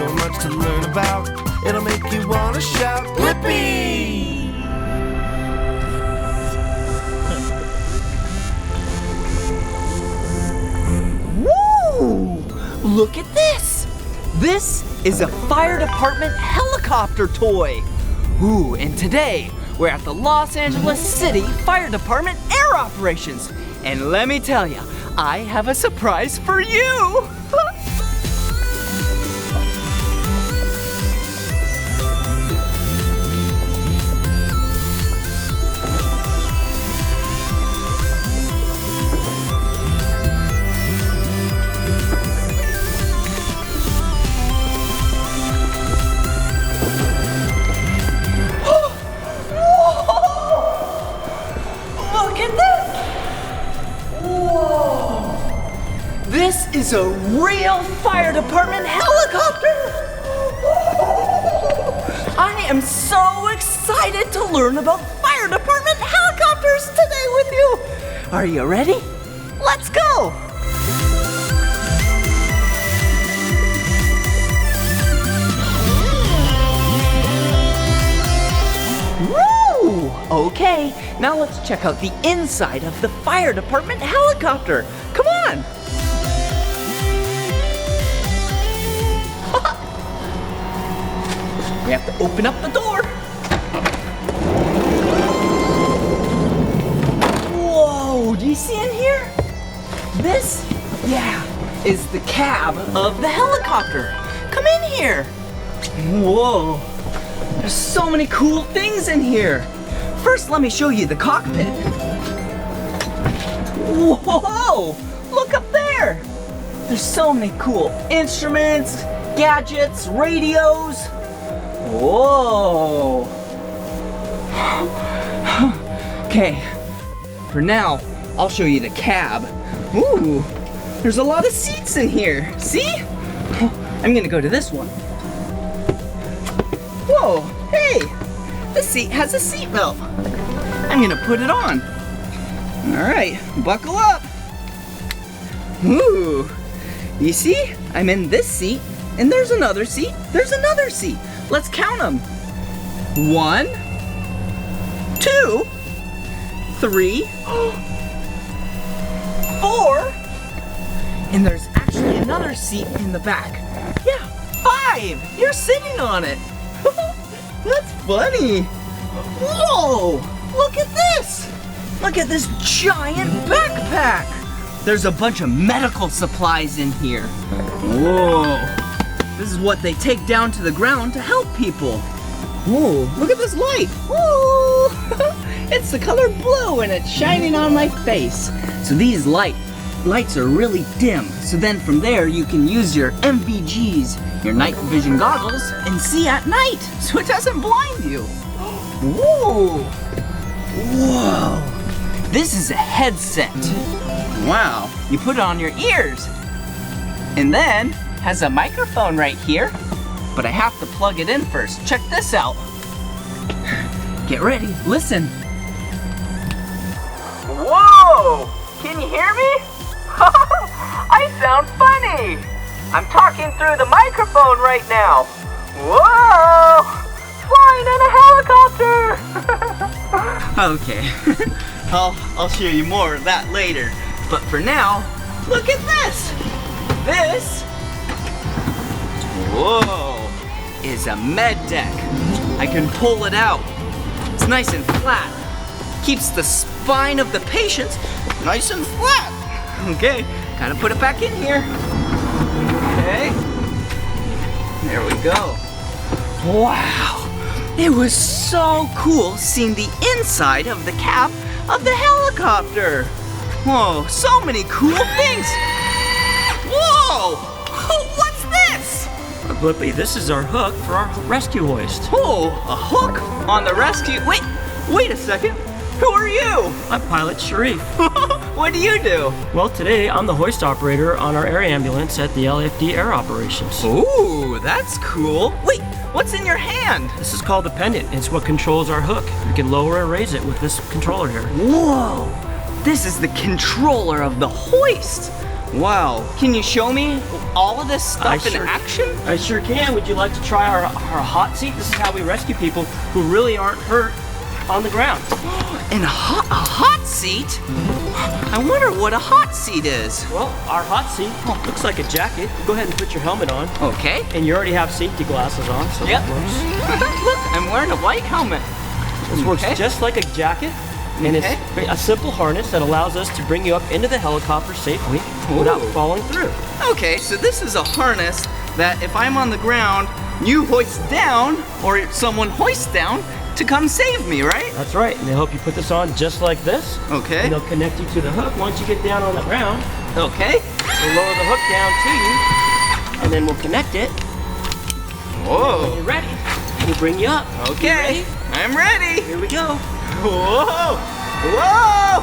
so much to learn about. It'll make you want to shout, Blippi! Woo! Look at this! This is a fire department helicopter toy. Ooh, and today we're at the Los Angeles City Fire Department Air Operations. And let me tell you, I have a surprise for you! This is a real fire department helicopter! I am so excited to learn about fire department helicopters today with you! Are you ready? Let's go! Woo! Okay, now let's check out the inside of the fire department helicopter. Come on! We have to open up the door. Whoa, do you see in here? This, is the cab of the helicopter. Come in here. Whoa, there's so many cool things in here. First, let me show you the cockpit. Whoa, look up there. There's so many cool instruments, gadgets, radios. Whoa! Okay, for now, I'll show you the cab. Ooh, there's a lot of seats in here. See? I'm gonna go to this one. Whoa, hey! This seat has a seatbelt. I'm gonna put it on. All right, buckle up. Ooh, you see? I'm in this seat, and there's another seat. There's another seat. Let's count them. 1, 2, 3, 4, and there's actually another seat in the back. Yeah, 5. You're sitting on it. That's funny. Whoa, look at this. Look at this giant backpack. There's a bunch of medical supplies in here. Whoa. This is what they take down to the ground to help people. Whoa, look at this light. Whoa! It's the color blue and it's shining on my face. So these lights are really dim. So then from there you can use your MVGs, your night vision goggles, and see at night so it doesn't blind you. Whoa! Whoa! This is a headset. Wow, you put it on your ears. And then has a microphone right here, but I have to plug it in first. Check this out. Get ready, listen. Whoa! Can you hear me? I sound funny. I'm talking through the microphone right now. Whoa! Flying in a helicopter! Okay, I'll show you more of that later. But for now, look at this. This, whoa, is a med deck. I can pull it out. It's nice and flat. Keeps the spine of the patient nice and flat. Okay, gotta put it back in here. Okay, there we go. Wow, it was so cool seeing the inside of the cab of the helicopter. Whoa, so many cool things. Whoa, what's this? Blippi, this is our hook for our rescue hoist. Oh, a hook on the rescue. Wait a second. Who are you? I'm Pilot Sharif. What do you do? Well, today I'm the hoist operator on our air ambulance at the LAFD Air Operations. Ooh, that's cool. Wait, what's in your hand? This is called the pendant. It's what controls our hook. You can lower and raise it with this controller here. Whoa, this is the controller of the hoist. Wow, can you show me all of this stuff in action? I sure can. Would you like to try our hot seat? This is how we rescue people who really aren't hurt on the ground. And a hot seat? I wonder what a hot seat is. Well, our hot seat looks like a jacket. Go ahead and put your helmet on. Okay. And you already have safety glasses on, so yep. that works. Look, I'm wearing a white helmet. This works just like a jacket. And it's a simple harness that allows us to bring you up into the helicopter safely without falling through. Okay, so this is a harness that if I'm on the ground, you hoist down, or someone hoists down to come save me, right? That's right, and they help you put this on just like this. Okay. And they'll connect you to the hook once you get down on the ground. Okay. We'll lower the hook down to you, and then we'll connect it. Whoa. When you're ready, we'll bring you up. Okay, I'm ready. Here we go. Whoa! Whoa!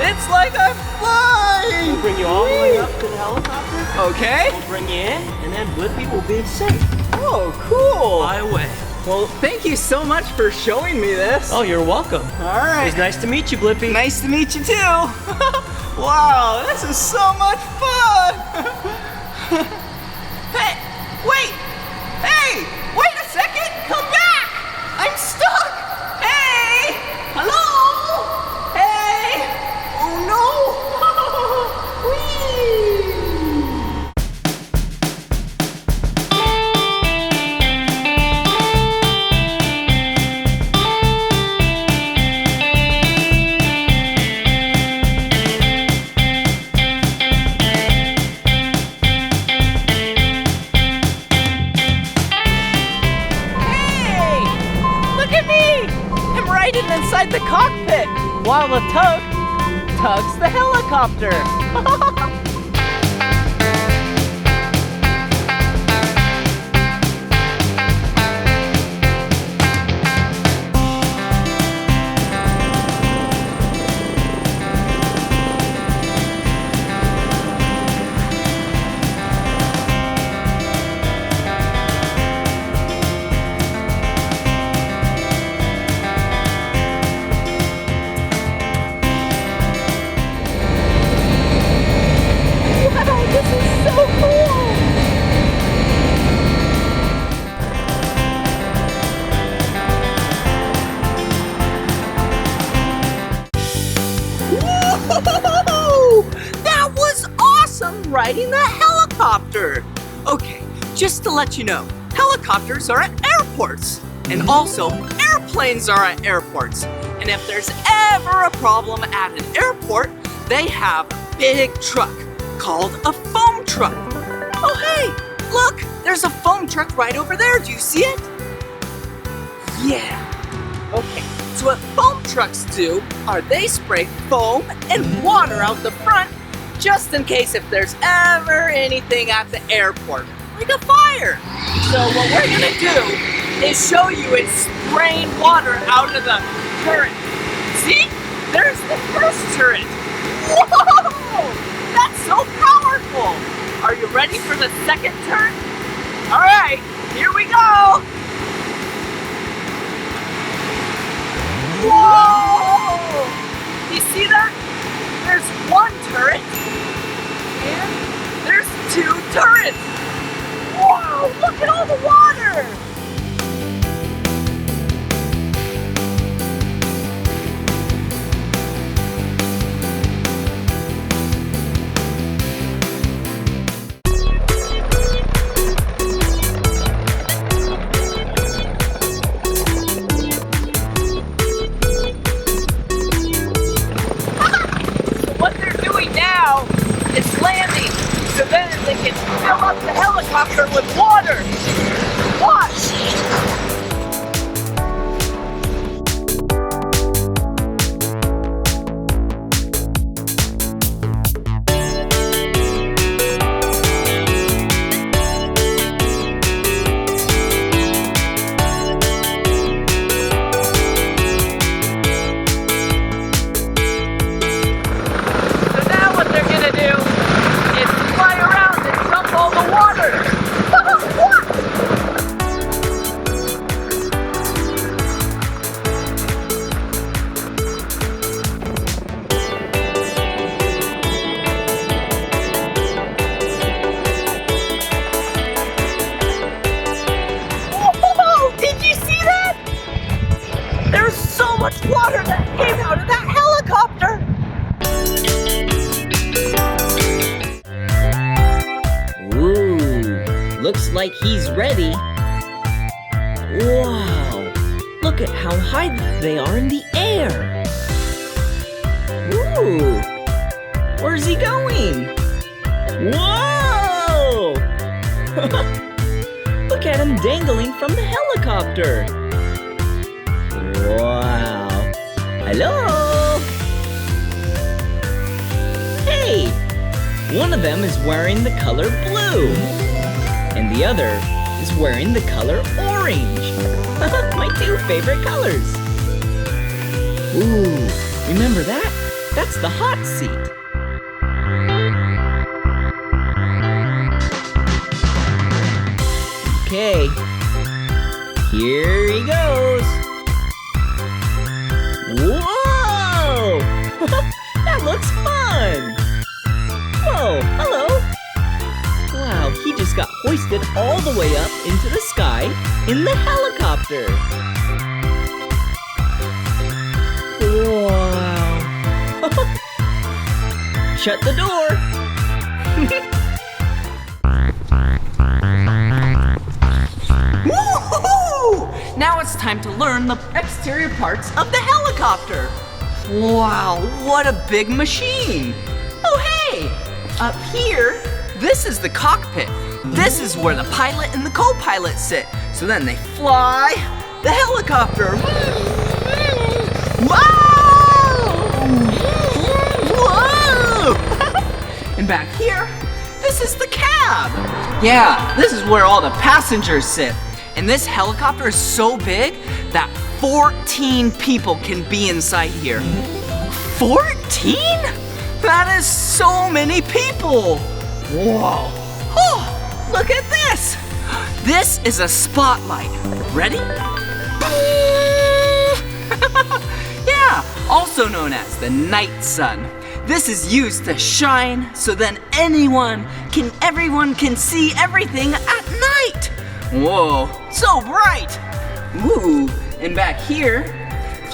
It's like I'm flying! We'll bring you all the way up to the helicopter. Okay. We'll bring you in, and then Blippi will be safe. Oh, cool! Fly away. Well, thank you so much for showing me this. Oh, you're welcome. All right. It was nice to meet you, Blippi. Nice to meet you too. Wow, this is so much fun! Hey, wait! Hey, wait a second! Come back! I'm stuck! Hey! Hello? Hey! Oh no! Whee! Inside the cockpit while the tug tugs the helicopter. Riding the helicopter. Okay, just to let you know, helicopters are at airports, and also airplanes are at airports. And if there's ever a problem at an airport, they have a big truck called a foam truck. Oh hey, look, there's a foam truck right over there. Do you see it? Yeah. Okay, so what foam trucks do are they spray foam and water out the front just in case if there's ever anything at the airport, like a fire. So what we're gonna do is show you it spraying water out of the turret. See? There's the first turret. Whoa! That's so powerful. Are you ready for the second turret? All right, here we go. Whoa! You see that? There's one turret. And there's two turrets! Wow, look at all the water! What they're doing now is landing, so then they can fill up the helicopter with water. Watch! What? Looks like he's ready. Wow! Look at how high they are in the air. Ooh! Where's he going? Whoa! Look at him dangling from the helicopter. Wow! Hello! Hey! One of them is wearing the color blue, and the other is wearing the color orange. My two favorite colors. Ooh, remember that? That's the hot seat. Okay, here he goes. Whoa! That looks fun. Whoa, hello. Wow, he just got hoisted all the way up into the sky in the helicopter. Wow. Shut the door. Woo-hoo-hoo! Now it's time to learn the exterior parts of the helicopter. Wow, what a big machine. Oh, hey, up here, this is the cockpit. This is where the pilot and the co-pilot sit. So then they fly the helicopter. Wow! Whoa! And back here, this is the cab. Yeah, this is where all the passengers sit. And this helicopter is so big that 14 people can be inside here. 14? That is so many people. Whoa. Oh, look at this. This is a spotlight. Ready? Yeah, also known as the night sun. This is used to shine so then everyone can see everything at night. Whoa, so bright. Ooh, and back here,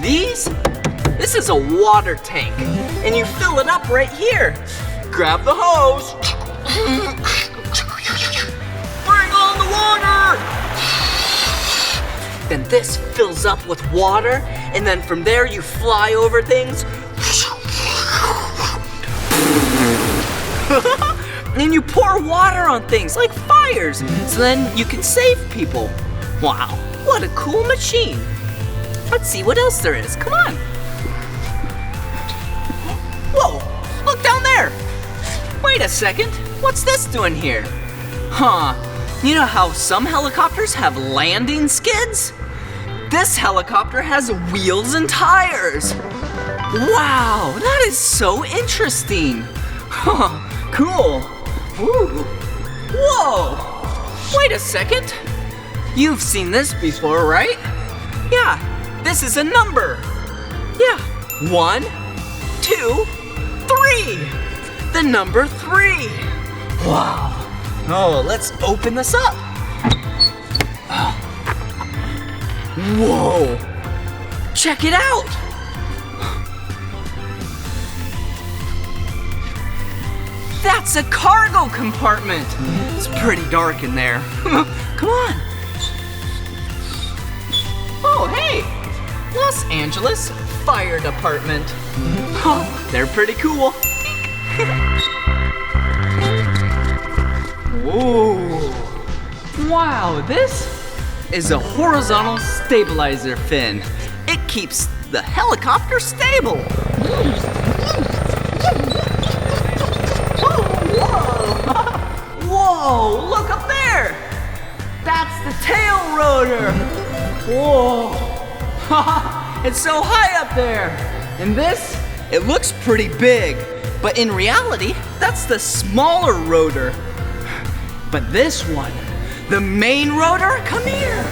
this is a water tank, and you fill it up right here. Grab the hose. Bring on the water. Then this fills up with water, and then from there you fly over things. And you pour water on things like fires, so then you can save people. Wow, what a cool machine. Let's see what else there is. Come on. Whoa, look down there. Wait a second, what's this doing here? Huh, you know how some helicopters have landing skids? This helicopter has wheels and tires. Wow, that is so interesting. Huh, cool. Ooh. Whoa, wait a second. You've seen this before, right? Yeah, this is a number. Yeah, 1, 2, 3. The number 3. Wow. Oh, let's open this up. Whoa. Check it out. That's a cargo compartment. It's pretty dark in there. Come on. Oh, hey. Los Angeles Fire Department. Oh, they're pretty cool. Whoa. Wow, this is a horizontal stabilizer fin. It keeps the helicopter stable. Whoa, look up there. That's the tail rotor. Whoa. It's so high up there. And this, it looks pretty big, but in reality, that's the smaller rotor. But this one, the main rotor, come here.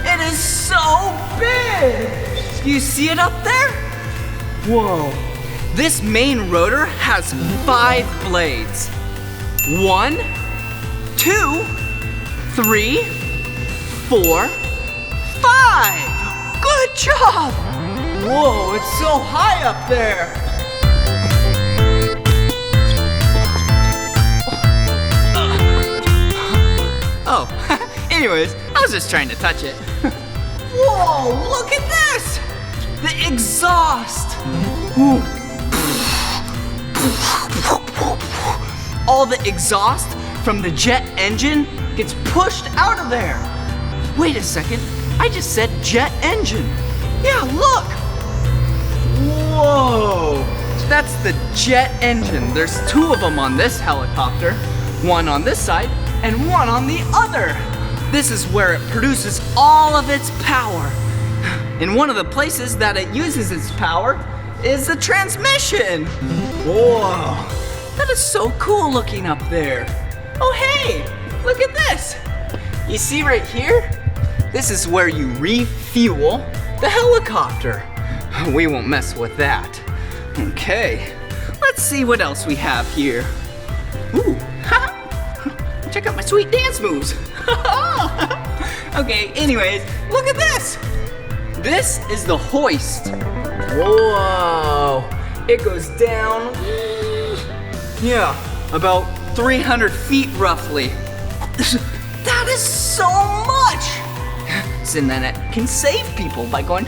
It is so big. You see it up there? Whoa. This main rotor has 5 blades. 1, 2, 3, 4, 5. Good job. Whoa, it's so high up there. Anyways, I was just trying to touch it. Whoa, look at this! The exhaust! Ooh. All the exhaust from the jet engine gets pushed out of there. Wait a second, I just said jet engine. Yeah, look! Whoa! That's the jet engine. There's 2 of them on this helicopter. One on this side and one on the other. This is where it produces all of its power. And one of the places that it uses its power is the transmission. Whoa! That is so cool looking up there. Oh hey, look at this. You see right here? This is where you refuel the helicopter. We won't mess with that. Okay, let's see what else we have here. Ooh, check out my sweet dance moves. Okay, anyways, look at this. This is the hoist. Whoa, it goes down, yeah, about 300 feet roughly. That is so much. So then it can save people by going.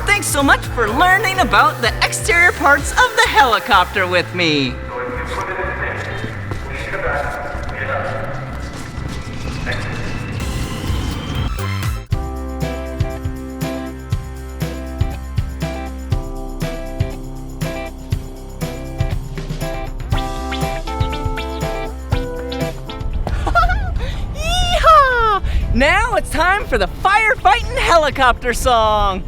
Thanks so much for learning about the exterior parts of the helicopter with me. Yeehaw! Now it's time for the Firefighting Helicopter song.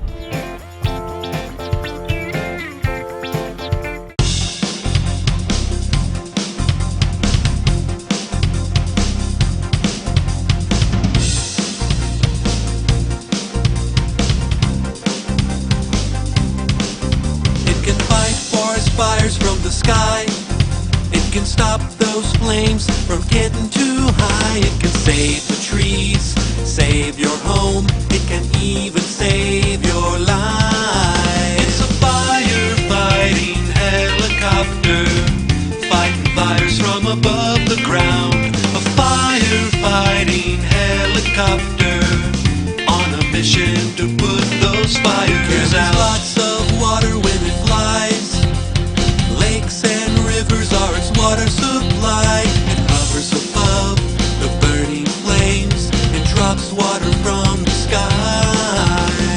Fires from the sky. It can stop those flames from getting too high. It can save the trees, save your home. It can even save your life. It's a firefighting helicopter, fighting fires from above the ground. A firefighting helicopter on a mission to put those fires out. Lots of water when it flies. Lakes and rivers are its water supply. It hovers above the burning flames and drops water from the sky.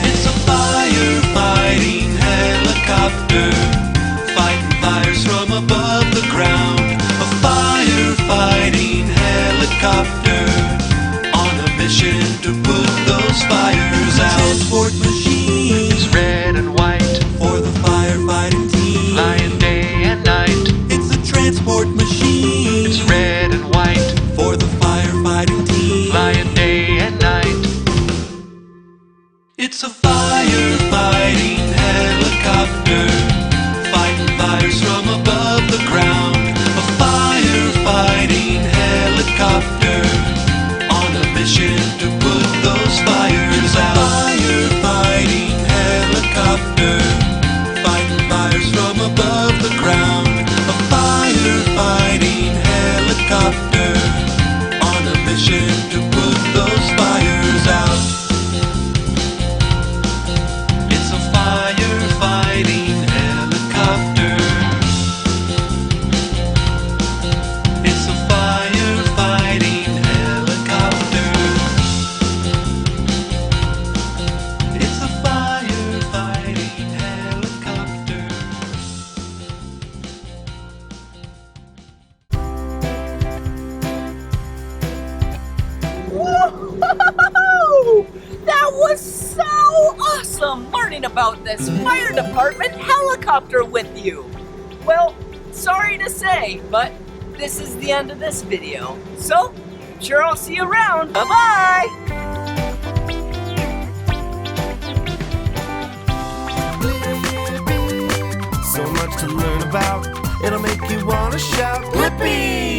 It's a firefighting helicopter, fighting fires from above the ground. A firefighting helicopter on a mission to put those fires out. Transport machines, red and white, for the firefighting team. Lying day and night. It's a transport machine. It's red and white, for the firefighting team. Lying day and night. It's a firefighting helicopter, fighting fires from above the ground. A firefighting helicopter on a mission to put those fires out. Firefighting helicopter, fighting fires from above the ground. A firefighting helicopter on a mission to put those fires out. It's a firefighting helicopter. It's a firefighting helicopter. It's a firefighting helicopter. Whoa! That was so awesome learning about this fire department helicopter with you. Well, sorry to say, but this is the end of this video. So, sure I'll see you around. Bye-bye! So much to learn about, it'll make you wanna shout, Blippi!